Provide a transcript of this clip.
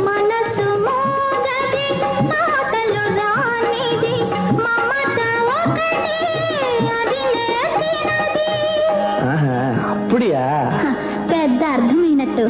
మనసు మోగది మాటలు రానిది మమత ఒకటి అది లేచినది. అప్పుడియా పెద్ద అర్థమైనట్టు